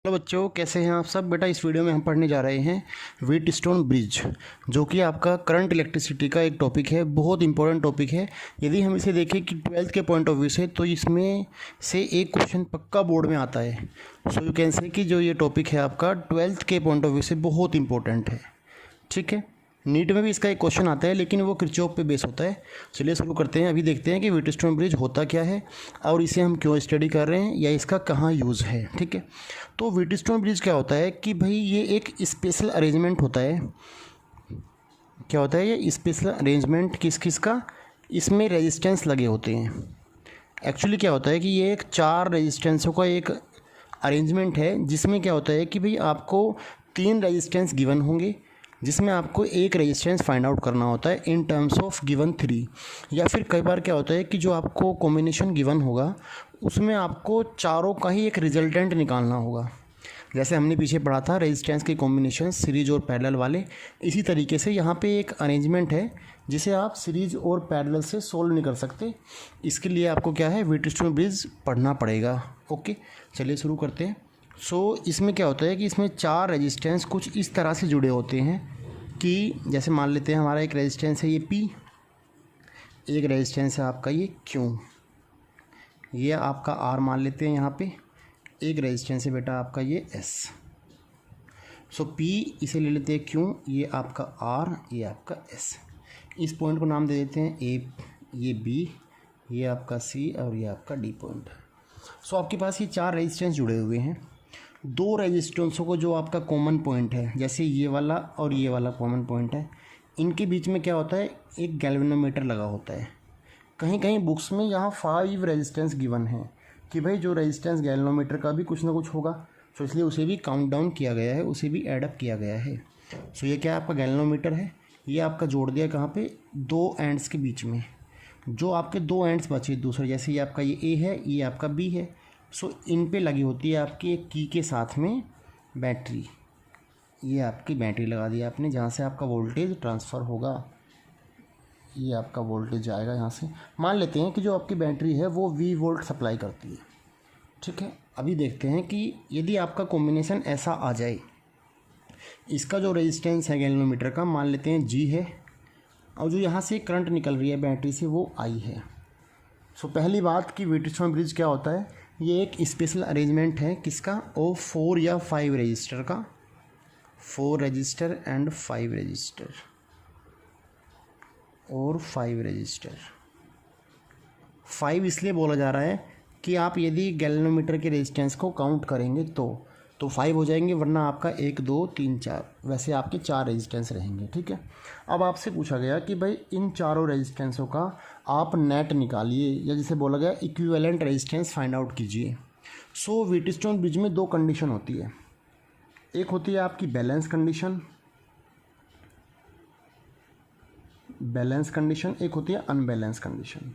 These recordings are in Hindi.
हेलो बच्चों, कैसे हैं आप सब। बेटा इस वीडियो में हम पढ़ने जा रहे हैं व्हीटस्टोन ब्रिज, जो कि आपका करंट इलेक्ट्रिसिटी का एक टॉपिक है। बहुत इंपॉर्टेंट टॉपिक है। यदि हम इसे देखें कि 12th के पॉइंट ऑफ व्यू से, तो इसमें से एक क्वेश्चन पक्का बोर्ड में आता है। सो यू कैन से कि जो ये टॉपिक है आपका 12th के पॉइंट ऑफ व्यू से बहुत इंपॉर्टेंट है। ठीक है, नीट में भी इसका एक क्वेश्चन आता है, लेकिन वो किरचॉफ पे बेस होता है। चलिए शुरू करते हैं। अभी देखते हैं कि व्हीटस्टोन ब्रिज होता क्या है और इसे हम क्यों स्टडी कर रहे हैं या इसका कहाँ यूज़ है। ठीक है, तो व्हीटस्टोन ब्रिज क्या होता है कि भाई ये एक स्पेशल अरेंजमेंट होता है। क्या होता है ये स्पेशल अरेंजमेंट? किस किस का? इसमें रेजिस्टेंस लगे होते हैं। एक्चुअली क्या होता है कि ये एक 4 रेजिस्टेंसों का एक अरेंजमेंट है, जिसमें क्या होता है कि भाई आपको 3 रेजिस्टेंस गिवन होंगे, जिसमें आपको एक रेजिस्टेंस फाइंड आउट करना होता है इन टर्म्स ऑफ गिवन 3। या फिर कई बार क्या होता है कि जो आपको कॉम्बिनेशन गिवन होगा उसमें आपको चारों का ही एक रिजल्टेंट निकालना होगा। जैसे हमने पीछे पढ़ा था रेजिस्टेंस के कॉम्बिनेशन सीरीज और पैरेलल वाले, इसी तरीके से यहाँ पे एक अरेंजमेंट है जिसे आप सीरीज और पैरेलल से सोल्व नहीं कर सकते। इसके लिए आपको क्या है, व्हीटस्टोन ब्रिज पढ़ना पड़ेगा। ओके, चलिए शुरू करते हैं। इसमें क्या होता है कि इसमें 4 रेजिस्टेंस कुछ इस तरह से जुड़े होते हैं कि जैसे मान लेते हैं हमारा एक रेजिस्टेंस है ये P, एक रेजिस्टेंस है आपका ये Q, ये आपका R मान लेते हैं यहाँ पे, एक रेजिस्टेंस है बेटा आपका ये S। P इसे ले लेते हैं Q, ये आपका R, ये आपका S। इस पॉइंट को नाम दे देते हैं A, ये B, ये आपका C और ये आपका D पॉइंट। आपके पास ये 4 रेजिस्टेंस जुड़े हुए हैं। 2 रेजिस्टेंसों को जो आपका कॉमन पॉइंट है, जैसे ये वाला और ये वाला कॉमन पॉइंट है, इनके बीच में क्या होता है, एक गैल्वेनोमीटर लगा होता है। कहीं कहीं बुक्स में यहाँ 5 रेजिस्टेंस गिवन है कि भाई जो रेजिस्टेंस गैल्वेनोमीटर का भी कुछ ना कुछ होगा, तो इसलिए उसे भी काउंट डाउन किया गया है, उसे भी एडअप किया गया है। ये क्या आपका गैल्वेनोमीटर है, ये आपका जोड़ दिया कहाँ पे, 2 एंड्स के बीच में। जो आपके 2 एंड्स बचे दूसरे, जैसे ये आपका ये A है, ये आपका B है। इन पे लगी होती है आपकी एक की के साथ में बैटरी। ये आपकी बैटरी लगा दी आपने, जहाँ से आपका वोल्टेज ट्रांसफ़र होगा। ये आपका वोल्टेज आएगा यहाँ से। मान लेते हैं कि जो आपकी बैटरी है वो V वोल्ट सप्लाई करती है। ठीक है, अभी देखते हैं कि यदि आपका कॉम्बिनेशन ऐसा आ जाए, इसका जो रेजिस्टेंस है गैल्वेनोमीटर का मान लेते हैं G है, और जो यहाँ से करंट निकल रही है बैटरी से वो I है। पहली बात कि व्हीटस्टोन ब्रिज क्या होता है, ये एक स्पेशल अरेंजमेंट है किसका, ओ 4 या 5 रजिस्टर का। 4 रजिस्टर एंड 5 रजिस्टर और 5 रजिस्टर। 5 इसलिए बोला जा रहा है कि आप यदि गैल्वेनोमीटर के रेजिस्टेंस को काउंट करेंगे तो 5 हो जाएंगे, वरना आपका 1 2 3 4 वैसे आपके 4 रेजिस्टेंस रहेंगे। ठीक है, अब आपसे पूछा गया कि भाई इन चारों रेजिस्टेंसों का आप नेट निकालिए, या जिसे बोला गया इक्विवेलेंट रेजिस्टेंस फाइंड आउट कीजिए। व्हीटस्टोन ब्रिज में 2 कंडीशन होती है। एक होती है आपकी बैलेंस कंडीशन, एक होती है unbalance condition.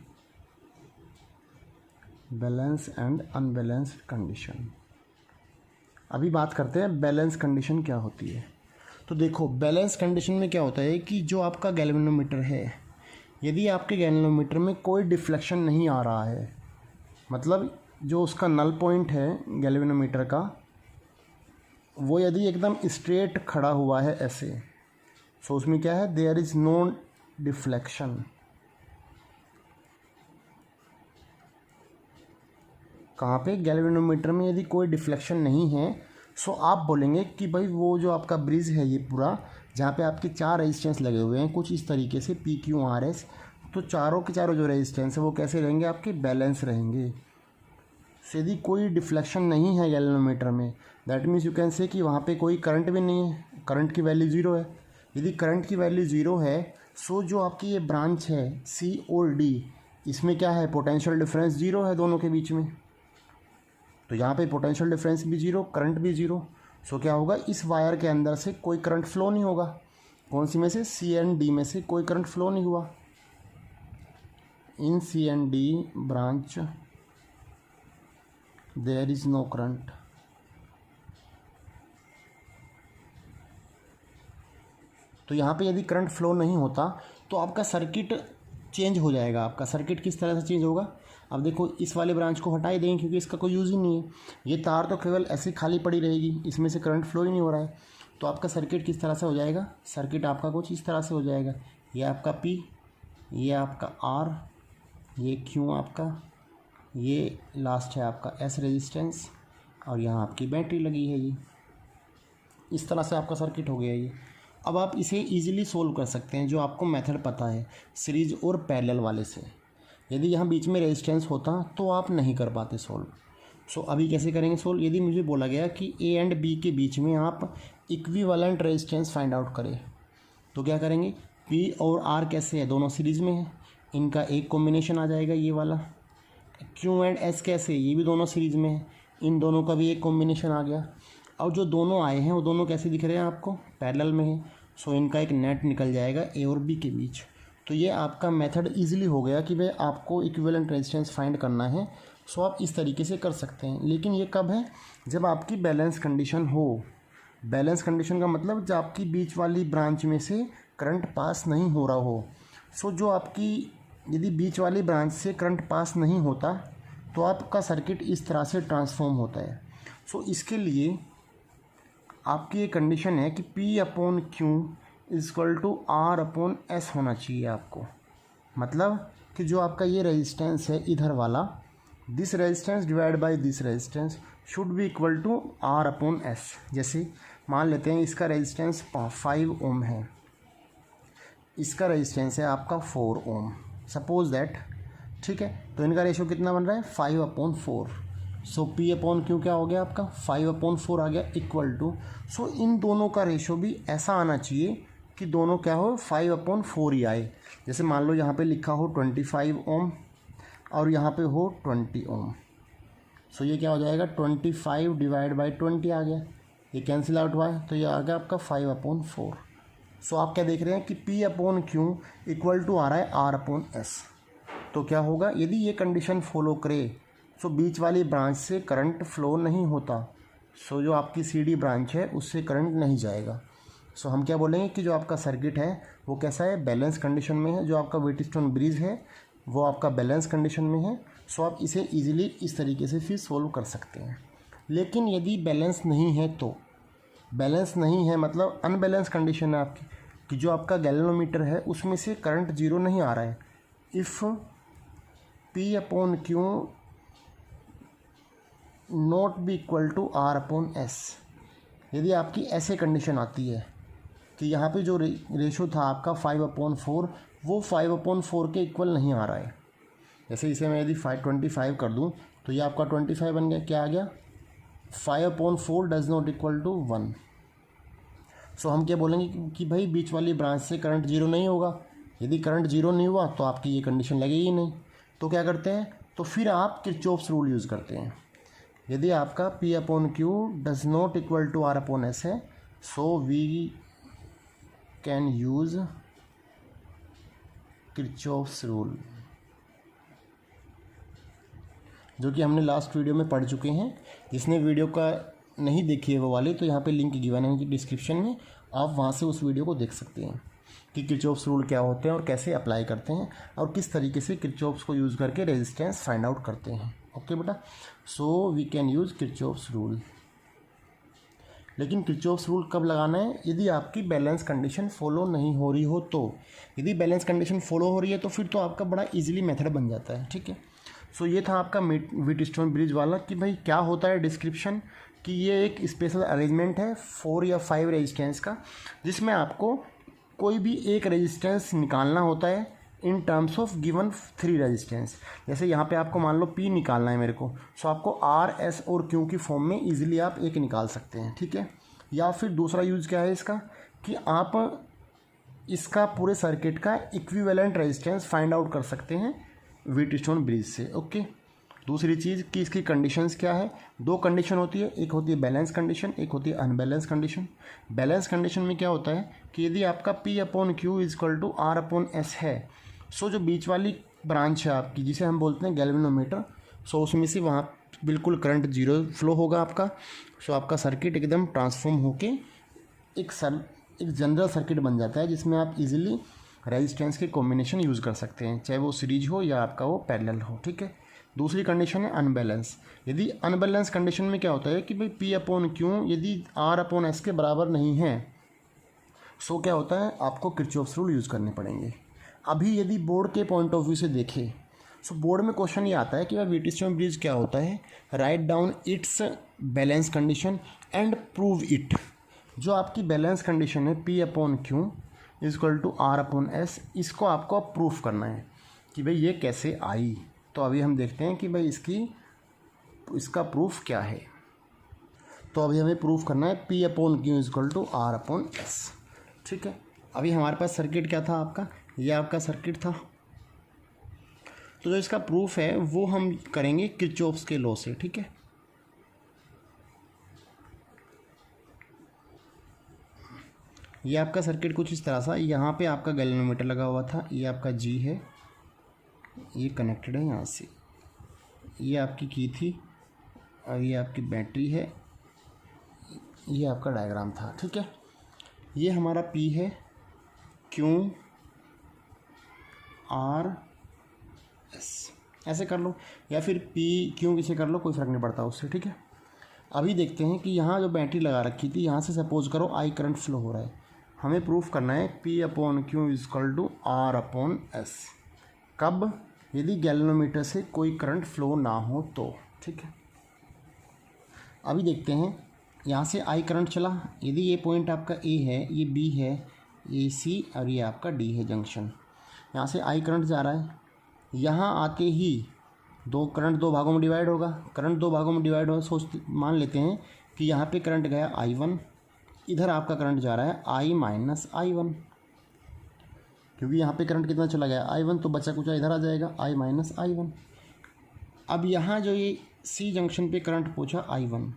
Balance and unbalance condition. अभी बात करते हैं बैलेंस कंडीशन क्या होती है। तो देखो, बैलेंस कंडीशन में क्या होता है कि जो आपका गैल्वेनोमीटर है, यदि आपके गैल्वेनोमीटर में कोई डिफ्लेक्शन नहीं आ रहा है, मतलब जो उसका नल पॉइंट है गैल्वेनोमीटर का, वो यदि एकदम स्ट्रेट खड़ा हुआ है ऐसे, उसमें क्या है, देयर इज़ नो डिफ्लेक्शन। कहाँ पे, गैल्वेनोमीटर में यदि कोई डिफ्लेक्शन नहीं है, आप बोलेंगे कि भाई वो जो आपका ब्रिज है ये पूरा, जहाँ पे आपके 4 रेजिस्टेंस लगे हुए हैं कुछ इस तरीके से PQRS, तो चारों के चारों जो रेजिस्टेंस है वो कैसे रहेंगे, आपके बैलेंस रहेंगे। यदि कोई डिफ्लेक्शन नहीं है गैल्वेनोमीटर में, दैट मीन्स यू कैन से कि वहाँ पे कोई करंट भी नहीं है, करंट की वैल्यू 0 है। यदि करंट की वैल्यू 0 है, जो आपकी ये ब्रांच है C और D, इसमें क्या है, पोटेंशियल डिफरेंस 0 है दोनों के बीच में। तो यहाँ पे पोटेंशियल डिफरेंस भी 0, करंट भी 0। क्या होगा, इस वायर के अंदर से कोई करंट फ्लो नहीं होगा। कौन सी में से, C एंड D में से कोई करंट फ्लो नहीं हुआ। In C and D branch there is no current. तो यहाँ पे यदि करंट फ्लो नहीं होता तो आपका सर्किट चेंज हो जाएगा। आपका सर्किट किस तरह से चेंज होगा, अब देखो इस वाले ब्रांच को हटा ही देंगे क्योंकि इसका कोई यूज़ ही नहीं है, ये तार तो केवल ऐसे खाली पड़ी रहेगी, इसमें से करंट फ्लो ही नहीं हो रहा है। तो आपका सर्किट किस तरह से हो जाएगा, सर्किट आपका कुछ इस तरह से हो जाएगा, ये आपका P, ये आपका R, ये Q आपका, ये लास्ट है आपका S रेजिस्टेंस, और यहाँ आपकी बैटरी लगी है। ये इस तरह से आपका सर्किट हो गया ये। अब आप इसे इजीली सोल्व कर सकते हैं जो आपको मेथड पता है सीरीज और पैरेलल वाले से। यदि यहाँ बीच में रेजिस्टेंस होता तो आप नहीं कर पाते सोल्व। सो अभी कैसे करेंगे सोल्व, यदि मुझे बोला गया कि A एंड B के बीच में आप इक्विवेलेंट रेजिस्टेंस फाइंड आउट करें, तो क्या करेंगे, P और R कैसे है, दोनों सीरीज़ में है, इनका एक कॉम्बिनेशन आ जाएगा ये वाला। Q एंड S कैसे, ये भी दोनों सीरीज़ में है, इन दोनों का भी एक कॉम्बिनेशन आ गया। और जो दोनों आए हैं वो दोनों कैसे दिख रहे हैं आपको, पैरेलल में है। सो इनका एक नेट निकल जाएगा A और B के बीच। तो ये आपका मेथड इजीली हो गया कि भाई आपको इक्विवेलेंट रेजिस्टेंस फाइंड करना है। सो आप इस तरीके से कर सकते हैं, लेकिन ये कब है, जब आपकी बैलेंस कंडीशन हो। बैलेंस कंडीशन का मतलब जब आपकी बीच वाली ब्रांच में से करंट पास नहीं हो रहा हो। सो जो आपकी यदि बीच वाली ब्रांच से करंट पास नहीं होता तो आपका सर्किट इस तरह से ट्रांसफॉर्म होता है। सो इसके लिए आपकी ये कंडीशन है कि P upon Q equal to R upon S होना चाहिए आपको। मतलब कि जो आपका ये रेजिस्टेंस है इधर वाला, this resistance divide by this resistance should be equal to R upon S। जैसे मान लेते हैं इसका रेजिस्टेंस 5 ओम है, इसका रेजिस्टेंस है आपका 4 ओम, सपोज दैट, ठीक है। तो इनका रेशो कितना बन रहा है, 5/4। सो P अपॉन Q क्या हो गया आपका, 5/4 आ गया, इक्वल टू, सो इन दोनों का रेशो भी ऐसा आना चाहिए कि दोनों क्या हो, 5/4 ही आए। जैसे मान लो यहाँ पे लिखा हो 25 ओम और यहाँ पे हो 20 ओम। सो ये क्या हो जाएगा, 25 डिवाइड बाई 20 आ गया, ये कैंसिल आउट हुआ है, तो ये आ गया आपका 5/4। सो आप क्या देख रहे हैं कि P upon Q equal to आ रहा है R अपॉन S। तो क्या होगा, यदि ये कंडीशन फॉलो करे सो बीच वाली ब्रांच से करंट फ्लो नहीं होता। सो जो आपकी CD ब्रांच है उससे करंट नहीं जाएगा। सो हम क्या बोलेंगे कि जो आपका सर्किट है वो कैसा है, बैलेंस कंडीशन में है। जो आपका व्हीटस्टोन ब्रिज है वो आपका बैलेंस कंडीशन में है। सो आप इसे इजीली इस तरीके से फिर सोल्व कर सकते हैं। लेकिन यदि बैलेंस नहीं है, तो बैलेंस नहीं है मतलब अनबैलेंस कंडीशन है आपकी, कि जो आपका गैल्वेनोमीटर है उसमें से करंट जीरो नहीं आ रहा है। If P upon Q not be equal to R upon S, यदि आपकी ऐसे कंडीशन आती है कि यहाँ पे जो रेशो था आपका 5/4 वो 5/4 के इक्वल नहीं आ रहा है। जैसे इसे मैं यदि 25 कर दूँ तो ये आपका 25 बन गया, क्या आ गया, 5/4 डज नॉट इक्वल टू 1। सो हम क्या बोलेंगे कि भाई बीच वाली ब्रांच से करंट जीरो नहीं होगा। यदि करंट जीरो नहीं हुआ तो आपकी ये कंडीशन लगेगी नहीं। तो क्या करते हैं, तो फिर आप किरचॉफ्स रूल यूज़ करते हैं। यदि आपका P upon Q does not equal to R upon S है, so we can use Kirchhoff's rule, जो कि हमने लास्ट वीडियो में पढ़ चुके हैं। जिसने वीडियो का नहीं देखी है वो वाले, तो यहाँ पे लिंक गिवन है डिस्क्रिप्शन में, आप वहाँ से उस वीडियो को देख सकते हैं कि किरचॉफ्स रूल क्या होते हैं और कैसे अप्लाई करते हैं और किस तरीके से किरचॉफ्स को यूज़ करके रेजिस्टेंस फाइंड आउट करते हैं। ओके बेटा, so we can use Kirchhoff's rule. लेकिन किरचॉफ्स रूल कब लगाना है, यदि आपकी बैलेंस कंडीशन फॉलो नहीं हो रही हो। तो यदि बैलेंस कंडीशन फॉलो हो रही है तो फिर तो आपका बड़ा ईजिली मेथड बन जाता है। ठीक है, सो ये था आपका व्हीटस्टोन ब्रिज वाला कि भाई क्या होता है डिस्क्रिप्शन, कि ये एक स्पेशल अरेंजमेंट है 4 या 5 रेजिस्टेंस का, जिसमें आपको कोई भी एक रेजिस्टेंस निकालना होता है in terms of given 3 resistance. जैसे यहाँ पे आपको मान लो P निकालना है मेरे को, सो आपको R, S और Q की फॉर्म में इजीली आप एक निकाल सकते हैं। ठीक है, या फिर दूसरा यूज़ क्या है इसका, कि आप इसका पूरे सर्किट का इक्विवेलेंट रेजिस्टेंस फाइंड आउट कर सकते हैं व्हीटस्टोन ब्रिज से। ओके, दूसरी चीज़ कि इसकी कंडीशंस क्या है, 2 कंडीशन होती है, एक होती है बैलेंस कंडीशन, एक होती है अनबैलेंस कंडीशन। बैलेंस कंडीशन में क्या होता है कि यदि आपका P upon Q equal to R upon S है, सो जो बीच वाली ब्रांच है आपकी जिसे हम बोलते हैं गैल्वेनोमीटर, सो उसमें से वहाँ बिल्कुल करंट जीरो फ्लो होगा आपका। सो आपका सर्किट एकदम ट्रांसफॉर्म होके एक जनरल सर्किट बन जाता है, जिसमें आप इजीली रेजिस्टेंस के कॉम्बिनेशन यूज़ कर सकते हैं, चाहे वो सीरीज हो या आपका वो पैरेलल हो। ठीक है, दूसरी कंडीशन है अनबैलेंस। यदि अनबैलेंस कंडीशन में क्या होता है कि भाई पी अपॉन क्यू यदि आर अपॉन एस के बराबर नहीं है, सो क्या होता है, आपको किरचॉफ्स रूल यूज़ करने पड़ेंगे। अभी यदि बोर्ड के पॉइंट ऑफ व्यू से देखें, सो बोर्ड में क्वेश्चन ये आता है कि भाई व्हीटस्टोन ब्रिज क्या होता है, write down its balance condition and prove it. जो आपकी बैलेंस कंडीशन है P upon Q is equal to R upon S, इसको आपको प्रूफ करना है कि भाई ये कैसे आई। तो अभी हम देखते हैं कि भाई इसका प्रूफ क्या है। तो अभी हमें प्रूफ करना है P upon Q is equal to R upon S. ठीक है, अभी हमारे पास सर्किट क्या था आपका, ये आपका सर्किट था। तो जो इसका प्रूफ है वो हम करेंगे किरचॉफ्स के लॉ से। ठीक है, ये आपका सर्किट कुछ इस तरह सा, यहाँ पे आपका गैल्वेनोमीटर लगा हुआ था, ये आपका जी है, ये कनेक्टेड है यहाँ से, ये आपकी की थी और ये आपकी बैटरी है, ये आपका डायग्राम था। ठीक है, ये हमारा पी है, क्यू आर एस ऐसे कर लो, या फिर पी क्यू किसे कर लो, कोई फ़र्क नहीं पड़ता उससे। ठीक है, अभी देखते हैं कि यहाँ जो बैटरी लगा रखी थी, यहाँ से सपोज करो आई करंट फ्लो हो रहा है। हमें प्रूफ करना है P upon Q is equal to R upon S. कब, यदि गैल्वेनोमीटर से कोई करंट फ्लो ना हो तो। ठीक है, अभी देखते हैं, यहाँ से आई करंट चला, यदि ये पॉइंट आपका ए है, ये बी है, ये सी और ये आपका डी है जंक्शन। यहाँ से आई करंट जा रहा है, यहाँ आते ही करंट दो भागों में डिवाइड होगा। करंट दो भागों में डिवाइड होगा, मान लेते हैं कि यहाँ पे करंट गया I1, इधर आपका करंट जा रहा है I माइनस I1, क्योंकि यहाँ पे करंट कितना चला गया I1, तो बचा कुछ इधर आ जाएगा I माइनस I1। अब यहाँ जो ये सी जंक्शन पे करंट पहुँचा I1,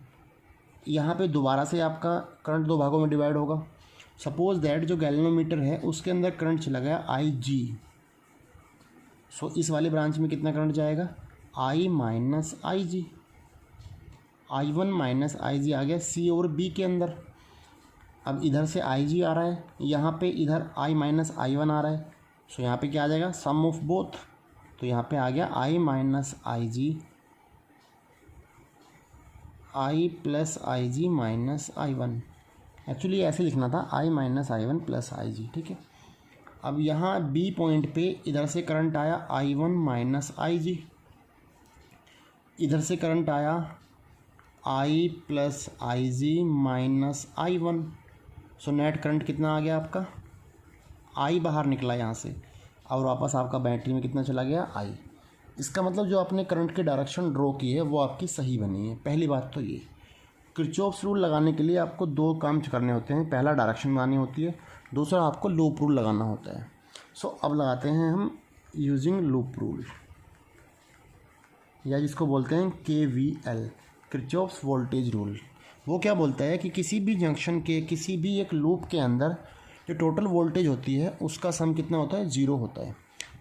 यहाँ पे दोबारा से आपका करंट दो भागों में डिवाइड होगा। सपोज दैट जो गैल्वेनोमीटर है उसके अंदर करंट चला गया IG, सो इस वाले ब्रांच में कितना करंट जाएगा I minus IG, I1 minus IG आ गया C और B के अंदर। अब इधर से IG आ रहा है, यहाँ पे इधर I माइनस I1 आ रहा है, सो यहाँ पे क्या आ जाएगा सम ऑफ बोथ, तो यहाँ पे आ गया I minus IG I plus IG minus I1। Actually ऐसे लिखना था I minus I1 plus IG। ठीक है, अब यहाँ B पॉइंट पे इधर से करंट आया I1 माइनस IG, इधर से करंट आया I plus IG minus I1। So net current कितना आ गया आपका, I बाहर निकला यहाँ से और वापस आपका बैटरी में कितना चला गया I। इसका मतलब जो आपने करंट की डायरेक्शन ड्रॉ की है वो आपकी सही बनी है। पहली बात तो ये, किरचॉफ्स रूल लगाने के लिए आपको दो काम करने होते हैं, पहला डायरेक्शन बनानी होती है, दूसरा आपको लूप रूल लगाना होता है। सो अब लगाते हैं हम यूजिंग लूप रूल, या जिसको बोलते हैं KVL, किरचॉफ्स वोल्टेज रूल। वो क्या बोलता है कि किसी भी जंक्शन के किसी भी एक लूप के अंदर जो टोटल वोल्टेज होती है उसका सम कितना होता है, 0 होता है।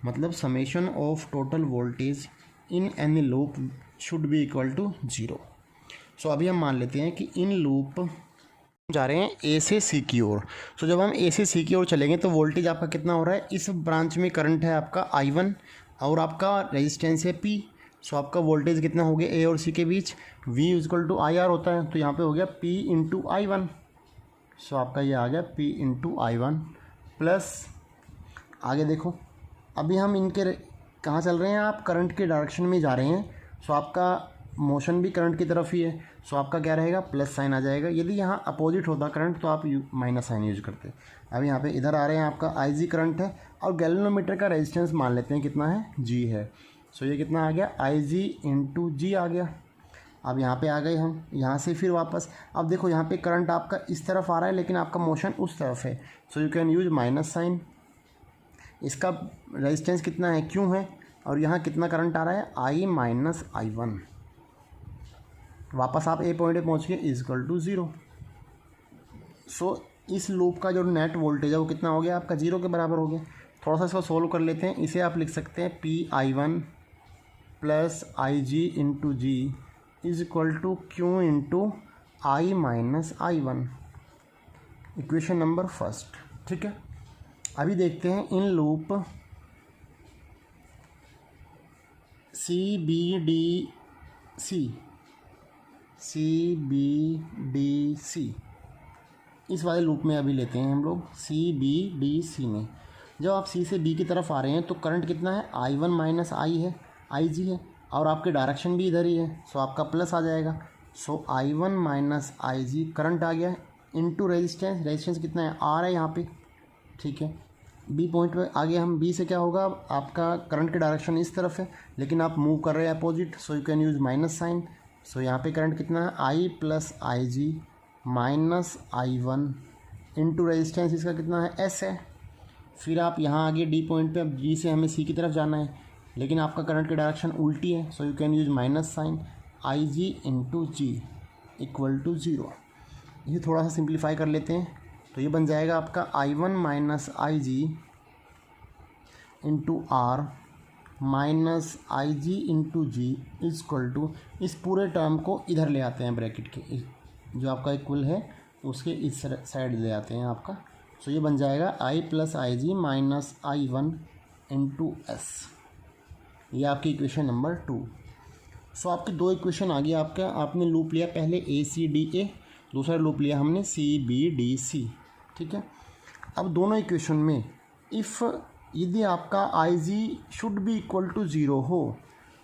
मतलब summation of total voltage in any loop should be equal to 0। So अभी हम मान लेते हैं कि इन लूप जा रहे हैं ए से सी की ओर। सो जब हम ए से सी की ओर चलेंगे तो वोल्टेज आपका कितना हो रहा है, इस ब्रांच में करंट है आपका I1 और आपका रेजिस्टेंस है P। सो आपका वोल्टेज कितना हो गया ए और सी के बीच, V इक्वल टू IR होता है, तो यहाँ पे हो गया P इंटू I1। सो आपका ये आ गया P इंटू I1 प्लस, आगे देखो अभी हम इनके कहाँ चल रहे हैं, आप करंट के डायरेक्शन में जा रहे हैं, सो आपका मोशन भी करंट की तरफ ही है, सो आपका क्या रहेगा प्लस साइन आ जाएगा। यदि यहाँ अपोजिट होता करंट तो आप माइनस साइन यूज करते। अब यहाँ पे इधर आ रहे हैं आपका IG करंट है और गैल्वेनोमीटर का रेजिस्टेंस मान लेते हैं कितना है, G है। सो ये कितना आ गया IG इंटू G आ गया। अब यहाँ पे आ गए हम, यहाँ से फिर वापस, अब देखो यहाँ पे करंट आपका इस तरफ आ रहा है लेकिन आपका मोशन उस तरफ है, so you can use minus sign. इसका रेजिस्टेंस कितना है, क्यों है, और यहाँ कितना करंट आ रहा है I माइनस I1। वापस आप ए पॉइंट पे पहुँच गए इजक्वल टू 0। सो इस लूप का जो नेट वोल्टेज है वो कितना हो गया आपका, 0 के बराबर हो गया। थोड़ा सा इसको सोल्व कर लेते हैं, इसे आप लिख सकते हैं PI1 plus IG into G is equal to Q into I minus I1, equation number first. ठीक है, अभी देखते हैं इन लूप CBDC इस वाले लूप में अभी लेते हैं हम लोग CBDC में। जब आप C से B की तरफ आ रहे हैं तो करंट कितना है, I1 माइनस I है, IG है, और आपके डायरेक्शन भी इधर ही है, सो आपका प्लस आ जाएगा। सो I1 माइनस IG करंट आ गया इनटू रेजिस्टेंस, रेजिस्टेंस कितना है, R है यहाँ पे, ठीक है। बी पॉइंट पे आगे हम बी से क्या होगा, आपका करंट की डायरेक्शन इस तरफ है लेकिन आप मूव कर रहे हैं opposite, so you can use minus sign. So यहाँ पे करंट कितना है, I plus IG minus I1 into resistance इसका कितना है, S है। फिर आप यहाँ आगे डी पॉइंट पे, अब जी से हमें सी की तरफ जाना है लेकिन आपका करंट की डायरेक्शन उल्टी है, so you can use minus sign, IG into G equal to 0। ये थोड़ा सा सिंप्लीफाई कर लेते हैं तो ये बन जाएगा आपका I1 minus IG into R minus IG into G equal to, इस पूरे टर्म को इधर ले आते हैं ब्रैकेट के, जो आपका इक्वल है उसके इस साइड ले आते हैं आपका। सो ये बन जाएगा I plus IG minus I1 into S। ये आपकी इक्वेशन नंबर 2। सो आपकी दो इक्वेशन आ गई आपका, आपने लूप लिया पहले ACDA, दूसरा लूप लिया हमने CBDC, ठीक है। अब दोनों इक्वेशन में इफ़ यदि आपका IG should be equal to 0 हो,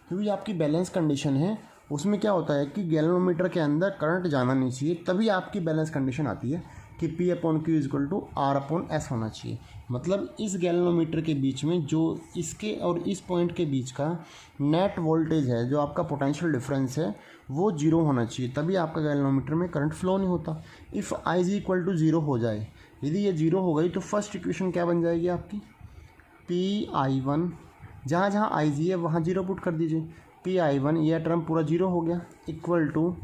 क्योंकि आपकी बैलेंस कंडीशन है, उसमें क्या होता है कि गैल्वेनोमीटर के अंदर करंट जाना नहीं चाहिए, तभी आपकी बैलेंस कंडीशन आती है कि P upon Q equal to R upon S होना चाहिए। मतलब इस गैल्वेनोमीटर के बीच में जो इसके और इस पॉइंट के बीच का नेट वोल्टेज है, जो आपका पोटेंशियल डिफरेंस है, वो 0 होना चाहिए, तभी आपका गैल्वेनोमीटर में करंट फ्लो नहीं होता। इफ़ IG इक्वल टू 0 हो जाए, यदि ये 0 हो गई तो फर्स्ट इक्वेशन क्या बन जाएगी आपकी, PI1, जहाँ जहाँ IG है वहाँ 0 पुट कर दीजिए, PI1 यह टर्म पूरा 0 हो गया equal to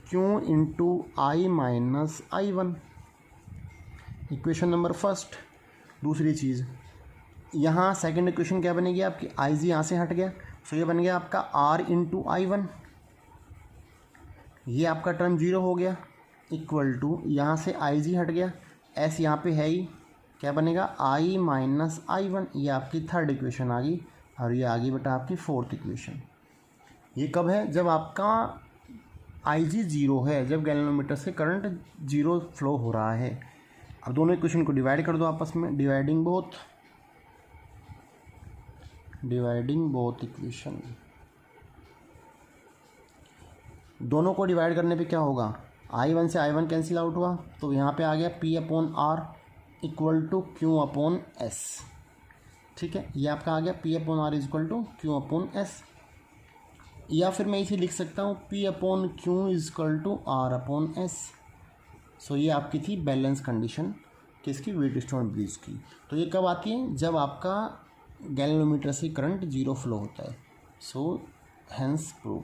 Q into I minus I1, equation number first. दूसरी चीज़, यहाँ सेकंड इक्वेशन क्या बनेगी आपकी, IG यहाँ से हट गया, सो ये बन गया आपका R इंटू I1, ये आपका टर्म 0 हो गया इक्वल टू, यहाँ से IG हट गया, S यहाँ पे है ही, क्या बनेगा I माइनस I1। ये आपकी थर्ड इक्वेशन आ गई, और ये आ गई बेटा आपकी फोर्थ इक्वेशन। ये कब है, जब आपका IG 0 है, जब गैल्वेनोमीटर से करंट 0 फ्लो हो रहा है। अब दोनों इक्वेशन को डिवाइड कर दो आपस में, डिवाइडिंग बोथ इक्वेशन। दोनों को डिवाइड करने पे क्या होगा, I1 से I1 कैंसिल आउट हुआ, तो यहाँ पे आ गया P upon R equal to Q upon S, ठीक है। ये आपका आ गया P upon R equal to Q upon S, या फिर मैं इसे लिख सकता हूँ P upon Q equal to R upon S। So ये आपकी थी बैलेंस कंडीशन किसकी, व्हीटस्टोन ब्रिज की। तो ये कब आती है, जब आपका गैल्वेनोमीटर से करंट 0 फ्लो होता है। सो हेंस प्रूफ,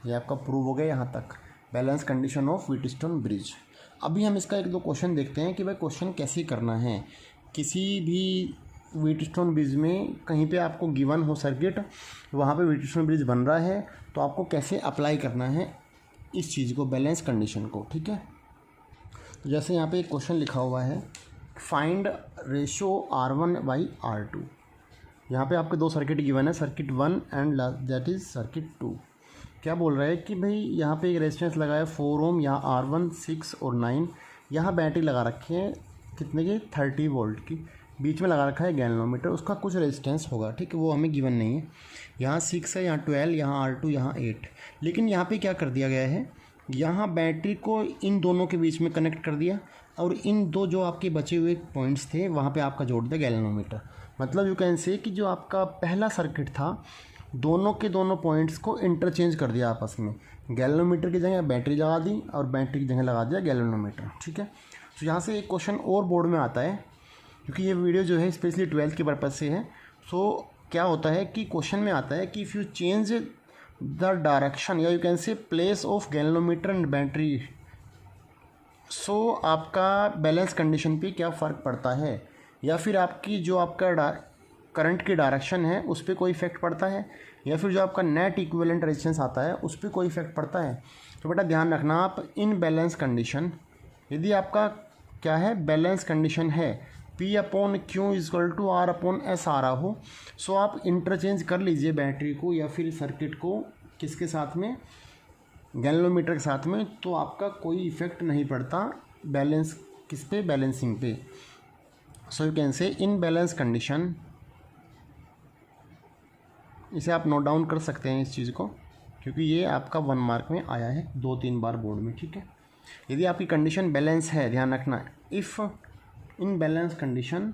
ये आपका प्रूव हो गया यहाँ तक, balance condition of Wheatstone bridge. अभी हम इसका एक दो क्वेश्चन देखते हैं कि भाई क्वेश्चन कैसे करना है। किसी भी व्हीटस्टोन ब्रिज में कहीं पे आपको गिवन हो सर्किट, वहाँ पे व्हीटस्टोन ब्रिज बन रहा है, तो आपको कैसे अप्लाई करना है इस चीज़ को, बैलेंस कंडीशन को, ठीक है। तो जैसे यहाँ पे एक क्वेश्चन लिखा हुआ है, find ratio R1 by R2। यहाँ पे आपके दो सर्किट गिवन है, circuit 1 and that is circuit 2। क्या बोल रहा है कि भाई यहाँ पे एक रेजिस्टेंस लगा है 4 ओम, यहाँ R1 6 और 9, यहाँ बैटरी लगा रखी है कितने की, 30 वोल्ट की, बीच में लगा रखा है गैल्वेनोमीटर, उसका कुछ रेजिस्टेंस होगा, ठीक है, वो हमें गिवन नहीं है। यहाँ 6 है, यहाँ 12, यहाँ R2, यहाँ 8। लेकिन यहाँ पे क्या कर दिया गया है, यहाँ बैटरी को इन दोनों के बीच में कनेक्ट कर दिया, और इन दो जो आपके बचे हुए पॉइंट्स थे वहाँ पे आपका जोड़ दिया गैल्वेनोमीटर। मतलब यू कैन से कि जो आपका पहला सर्किट था, दोनों के दोनों पॉइंट्स को इंटरचेंज कर दिया आपस में, गैल्वेनोमीटर की जगह बैटरी लगा दी और बैटरी की जगह लगा दिया गैल्वेनोमीटर, ठीक है। तो यहाँ से एक क्वेश्चन और बोर्ड में आता है, क्योंकि ये वीडियो जो है स्पेशली 12th के पर्पज़ से है। सो क्या होता है कि क्वेश्चन में आता है कि if you change the direction, या you can say place of galvanometer and battery, so आपका बैलेंस कंडीशन पे क्या फ़र्क पड़ता है, या फिर आपकी जो आपका करंट की डायरेक्शन है उस पर कोई इफेक्ट पड़ता है, या फिर जो आपका नेट इक्विवेलेंट रेजिस्टेंस आता है उस पर कोई इफेक्ट पड़ता है। तो बेटा ध्यान रखना, आप इन बैलेंस कंडीशन, यदि आपका क्या है बैलेंस कंडीशन है, P upon Q is equal to R upon S आ रहा हो, सो आप इंटरचेंज कर लीजिए बैटरी को या फिर सर्किट को किसके साथ में, गैल्वेनोमीटर के साथ में, तो आपका कोई इफेक्ट नहीं पड़ता बैलेंस किस पे, बैलेंसिंग पे। सो यू कैन से इन बैलेंस कंडीशन, इसे आप नोट डाउन कर सकते हैं इस चीज़ को, क्योंकि ये आपका 1 मार्क में आया है 2-3 बार बोर्ड में, ठीक है। यदि आपकी कंडीशन बैलेंस है, ध्यान रखना, if in balance condition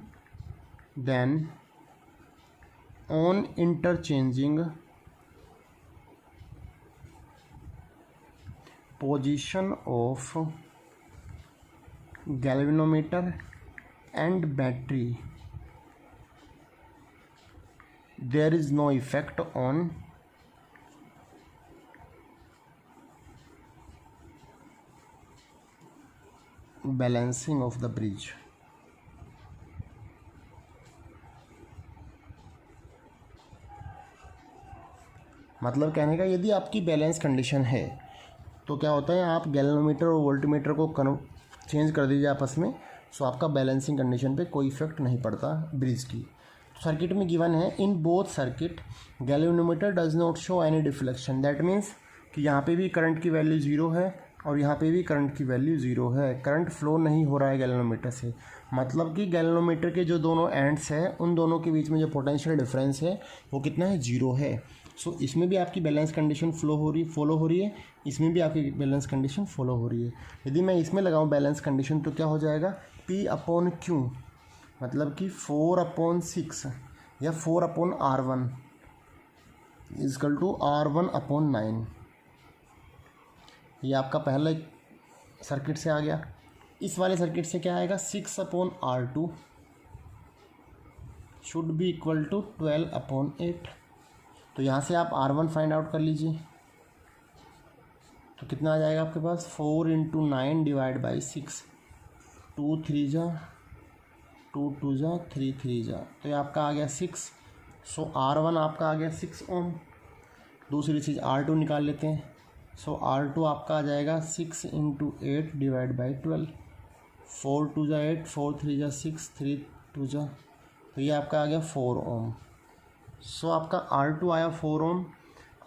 then on interchanging position of galvanometer and battery there is no effect on balancing of the bridge। मतलब कहने का, यदि आपकी बैलेंस कंडीशन है तो क्या होता है, आप गैल्वेनोमीटर और वोल्टमीटर को चेंज कर दीजिए आपस में, सो आपका बैलेंसिंग कंडीशन पे कोई इफेक्ट नहीं पड़ता ब्रिज की। सर्किट में गिवन है in both circuit galvanometer does not show any deflection, that means कि यहाँ पे भी करंट की वैल्यू ज़ीरो है और यहाँ पे भी करंट की वैल्यू ज़ीरो है, करंट फ्लो नहीं हो रहा है गैल्वेनोमीटर से। मतलब कि गैल्वेनोमीटर के जो दोनों एंड्स हैं उन दोनों के बीच में जो पोटेंशियल डिफरेंस है वो कितना है, ज़ीरो है। सो इसमें भी आपकी बैलेंस कंडीशन फॉलो हो रही है, इसमें भी आपकी बैलेंस कंडीशन फॉलो हो रही है। यदि मैं इसमें लगाऊँ बैलेंस कंडीशन तो क्या हो जाएगा, P अपॉन Q मतलब कि 4/6 या 4/R1 इजकल टू R1/9। ये आपका पहला सर्किट से आ गया। इस वाले सर्किट से क्या आएगा, 6/R2 should be equal to 12/8। तो यहाँ से आप R1 फाइंड आउट कर लीजिए, तो कितना आ जाएगा आपके पास, 4 × 9 डिवाइड बाई 6, 2 3 जा 2 2 जा 3 3 जा, तो ये आपका आ गया 6। सो R1 आपका आ गया 6 ओम। दूसरी चीज़ R2 निकाल लेते हैं, सो R2 आपका आ जाएगा 6 × 8 डिवाइड बाई 12, 4 2 जा 8, 4 3 जा 6, 3 2 जा, तो ये आपका आ गया 4 ओम। सो आपका R2 आया 4 ओम,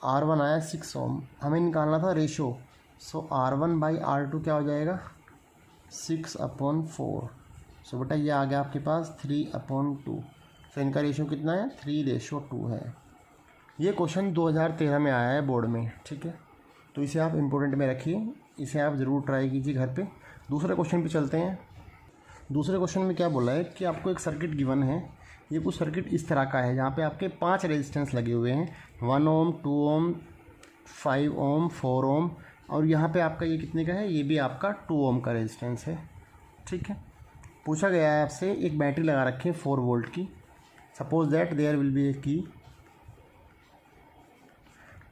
R1 आया 6 ओम। हमें निकालना था रेशो, सो R1/R2 क्या हो जाएगा, 6/4। सो बेटा ये आ गया आपके पास 3/2। सो इनका रेशो कितना है, 3:2 है। ये क्वेश्चन 2013 में आया है बोर्ड में, ठीक है, तो इसे आप इम्पोर्टेंट में रखिए, इसे आप ज़रूर ट्राई कीजिए घर पे। दूसरे क्वेश्चन पे चलते हैं। दूसरे क्वेश्चन में क्या बोला है कि आपको एक सर्किट गिवन है, ये कुछ सर्किट इस तरह का है जहाँ पे आपके 5 रेजिस्टेंस लगे हुए हैं, 1 ओम 2 ओम 5 ओम 4 ओम, और यहाँ पे आपका ये कितने का है, ये भी आपका 2 ओम का रेजिस्टेंस है, ठीक है। पूछा गया है आपसे, एक बैटरी लगा रखी है 4 वोल्ट की, suppose that there will be a की।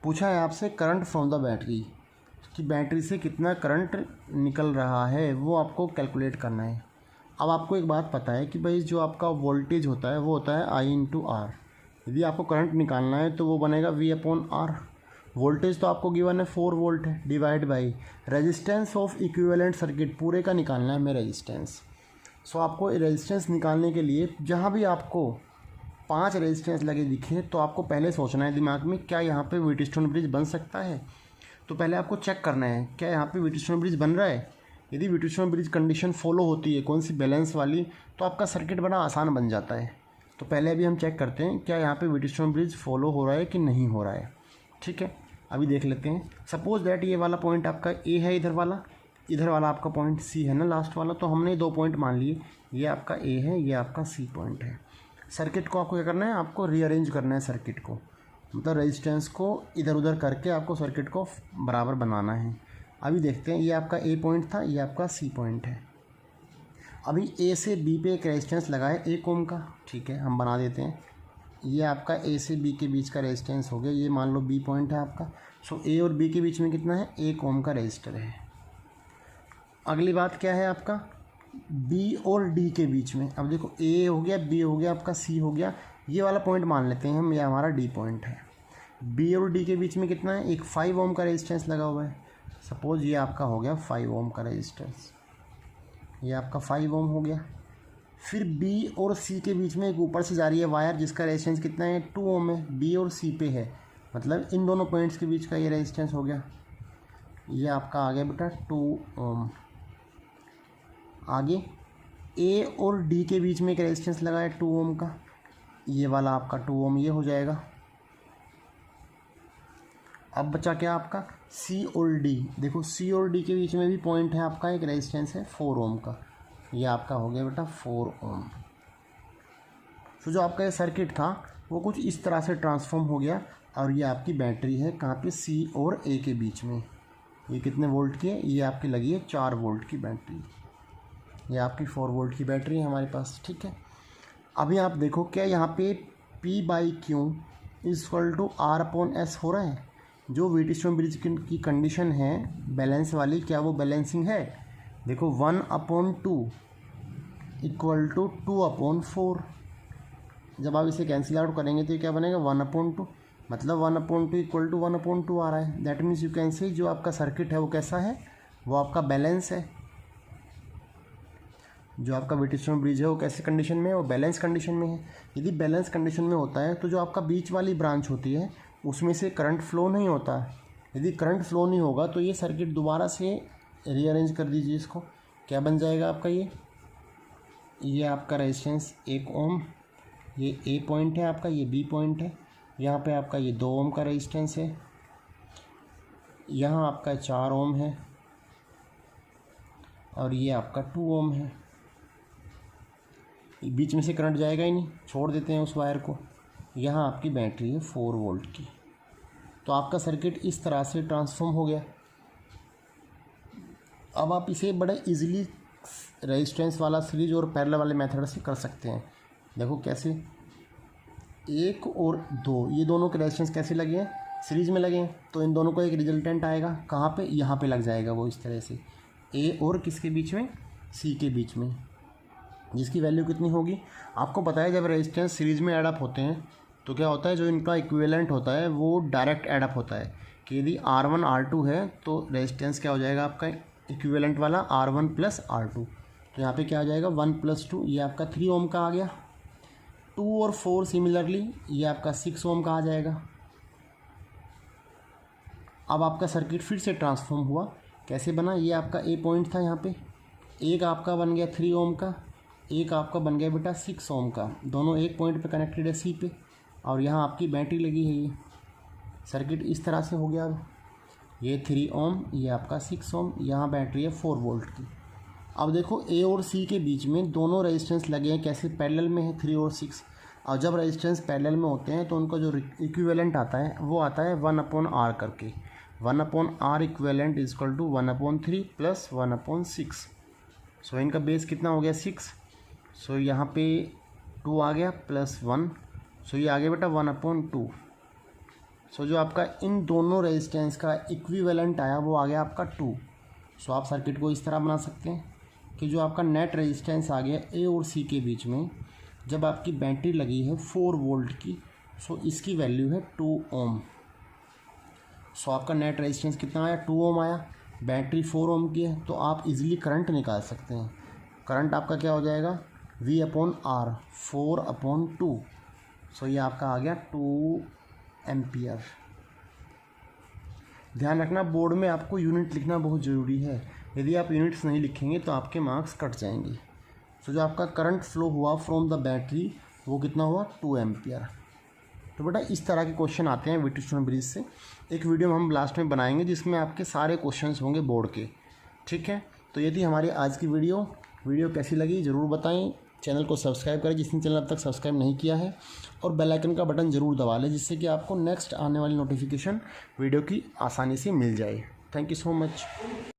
पूछा है आपसे करंट फ्रॉम द बैटरी, कि बैटरी से कितना करंट निकल रहा है वो आपको कैलकुलेट करना है। अब आपको एक बात पता है कि भाई जो आपका वोल्टेज होता है वो होता है I × R। यदि आपको करंट निकालना है तो वो बनेगा V/R। वोल्टेज तो आपको गिवन है 4 वोल्ट है, divide by resistance of equivalent circuit, पूरे का निकालना है हमें रेजिस्टेंस। सो आपको रेजिस्टेंस निकालने के लिए जहाँ भी आपको 5 रेजिस्टेंस लगे दिखे तो आपको पहले सोचना है दिमाग में, क्या यहाँ पे व्हीटस्टोन ब्रिज बन सकता है। तो पहले आपको चेक करना है क्या यहाँ पे व्हीटस्टोन ब्रिज बन रहा है। यदि व्हीटस्टोन ब्रिज कंडीशन फॉलो होती है, कौन सी, बैलेंस वाली, तो आपका सर्किट बड़ा आसान बन जाता है। तो पहले अभी हम चेक करते हैं क्या यहाँ पे व्हीटस्टोन ब्रिज फॉलो हो रहा है कि नहीं हो रहा है, ठीक है। अभी देख लेते हैं। सपोज दैट ये वाला पॉइंट आपका ए है, इधर वाला आपका पॉइंट सी है ना, लास्ट वाला। तो हमने 2 पॉइंट मान लिए, ये आपका ए है, ये आपका सी पॉइंट है। सर्किट को आपको क्या करना है, आपको रीअरेंज करना है सर्किट को, मतलब रेजिस्टेंस को इधर उधर करके आपको सर्किट को बराबर बनाना है। अभी देखते हैं, ये आपका ए पॉइंट था, ये आपका सी पॉइंट है। अभी ए से बी पे एक रेजिस्टेंस लगाए 1 ओम का, ठीक है, हम बना देते हैं। ये आपका ए से बी के बीच का रेजिस्टेंस हो गया, ये मान लो बी पॉइंट है आपका। सो ए और बी के बीच में कितना है, 1 ओम का रेजिस्टर है। अगली बात क्या है आपका, बी और डी के बीच में। अब देखो ए हो गया, बी हो गया, आपका सी हो गया, ये वाला पॉइंट मान लेते हैं हम, ये हमारा डी पॉइंट है। बी और डी के बीच में कितना है, एक 5 ओम का रेजिस्टेंस लगा हुआ है। सपोज ये आपका हो गया 5 ओम का रेजिस्टेंस, ये आपका 5 ओम हो गया। फिर बी और सी के बीच में एक ऊपर से जा रही है वायर जिसका रेजिस्टेंस कितना है 2 ओम है, बी और सी पे है, मतलब इन दोनों पॉइंट्स के बीच का ये रेजिस्टेंस हो गया, ये आपका आ गया बेटा 2 ओम। आगे ए और डी के बीच में एक रेजिस्टेंस लगा है 2 ओम का, ये वाला आपका 2 ओम ये हो जाएगा। अब बचा क्या आपका सी और डी, देखो सी और डी के बीच में भी पॉइंट है आपका, एक रेजिस्टेंस है 4 ओम का, ये आपका हो गया बेटा 4 ओम। तो जो आपका ये सर्किट था वो कुछ इस तरह से ट्रांसफॉर्म हो गया, और ये आपकी बैटरी है कहाँ पे सी और ए के बीच में। ये कितने वोल्ट की है, ये आपकी लगी है 4 वोल्ट की बैटरी, ये आपकी 4 वोल्ट की बैटरी है हमारे पास, ठीक है। अभी आप देखो क्या यहाँ पे P/Q =R/S हो रहा है। जो व्हीटस्टोन ब्रिज की कंडीशन है बैलेंस वाली, क्या वो बैलेंसिंग है? देखो 1/2 = 2/4। जब आप इसे कैंसिल आउट करेंगे तो ये क्या बनेगा 1/2, मतलब 1/2 = 1/2 आ रहा है। दैट मीन्स यू कैन से जो आपका सर्किट है वो कैसा है, वो आपका बैलेंस है। जो आपका व्हीटस्टोन ब्रिज है वो कैसे कंडीशन में है, वो बैलेंस कंडीशन में है। यदि बैलेंस कंडीशन में होता है तो जो आपका बीच वाली ब्रांच होती है उसमें से करंट फ्लो नहीं होता। यदि करंट फ्लो नहीं होगा तो ये सर्किट दोबारा से रीअरेंज कर दीजिए इसको, क्या बन जाएगा आपका ये आपका रेजिस्टेंस 1 ओम, ये ए पॉइंट है आपका, ये बी पॉइंट है, यहाँ पे आपका ये 2 ओम का रेजिस्टेंस है, यहाँ आपका 4 ओम है, और ये आपका 2 ओम है। बीच में से करंट जाएगा ही नहीं, छोड़ देते हैं उस वायर को। यहाँ आपकी बैटरी है 4 वोल्ट की। तो आपका सर्किट इस तरह से ट्रांसफॉर्म हो गया। अब आप इसे बड़े इजीली रेजिस्टेंस वाला सीरीज और पैरेलल वाले मेथड से कर सकते हैं। देखो कैसे, 1 और 2 ये दोनों के रेजिस्टेंस कैसे लगे हैं, सीरीज में लगे हैं, तो इन दोनों को एक रिजल्टेंट आएगा कहाँ पे, यहाँ पे लग जाएगा वो इस तरह से, ए और किसके बीच में, सी के बीच में, जिसकी वैल्यू कितनी होगी आपको पता है। जब रेजिस्टेंस सीरीज में ऐड अप होते हैं तो क्या होता है, जो इनका इक्विवेलेंट होता है वो डायरेक्ट ऐड अप होता है कि यदि R1 R2 है तो रेजिस्टेंस क्या हो जाएगा आपका इक्विवेलेंट वाला R1 + R2। तो यहाँ पे क्या आ जाएगा 1 + 2, ये आपका 3 ओम का आ गया। 2 और 4 सिमिलरली ये आपका 6 ओम का आ जाएगा। अब आपका सर्किट फिर से ट्रांसफॉर्म हुआ, कैसे बना, ये आपका ए पॉइंट था, यहाँ पे एक आपका बन गया 3 ओम का, एक आपका बन गया बेटा 6 ओम का, दोनों एक पॉइंट पे कनेक्टेड है सी पे, और यहाँ आपकी बैटरी लगी है। ये सर्किट इस तरह से हो गया। अब ये 3 ओम, ये आपका 6 ओम, यहाँ बैटरी है 4 वोल्ट की। अब देखो ए और सी के बीच में दोनों रेजिस्टेंस लगे हैं, कैसे पैरेलल में है 3 और 6। और जब रेजिस्टेंस पैरेलल में होते हैं तो उनका जो इक्विवेलेंट आता है वो आता है 1/R करके। 1/R equivalent = 1/3 + 1/6। सो इनका बेस कितना हो गया 6। सो यहाँ पे 2 आ गया +1, सो ये आ गया बेटा 1/2। सो जो आपका इन दोनों रेजिस्टेंस का इक्विवेलेंट आया वो आ गया आपका 2। सो आप सर्किट को इस तरह बना सकते हैं कि जो आपका नेट रेजिस्टेंस आ गया ए और सी के बीच में, जब आपकी बैटरी लगी है 4 वोल्ट की, सो इसकी वैल्यू है 2 ओम। सो आपका नेट रेजिस्टेंस कितना आया 2 ओम आया, बैटरी 4 ओम की है, तो आप इजीली करंट निकाल सकते हैं। करंट आपका क्या हो जाएगा V/R 4/2। सो ये आपका आ गया 2 एम्पियर। ध्यान रखना बोर्ड में आपको यूनिट लिखना बहुत ज़रूरी है, यदि आप यूनिट्स नहीं लिखेंगे तो आपके मार्क्स कट जाएंगे। सो जो आपका करंट फ्लो हुआ फ्रॉम द बैटरी वो कितना हुआ 2 एम्पियर। तो बेटा इस तरह के क्वेश्चन आते हैं व्हीटस्टोन ब्रिज से। एक वीडियो हम लास्ट में बनाएंगे जिसमें आपके सारे क्वेश्चंस होंगे बोर्ड के, ठीक है। तो यदि हमारी आज की वीडियो कैसी लगी ज़रूर बताएं। चैनल को सब्सक्राइब करें जिसने चैनल अब तक सब्सक्राइब नहीं किया है, और बेल आइकन का बटन ज़रूर दबा लें जिससे कि आपको नेक्स्ट आने वाली नोटिफिकेशन वीडियो की आसानी से मिल जाए। Thank you so much.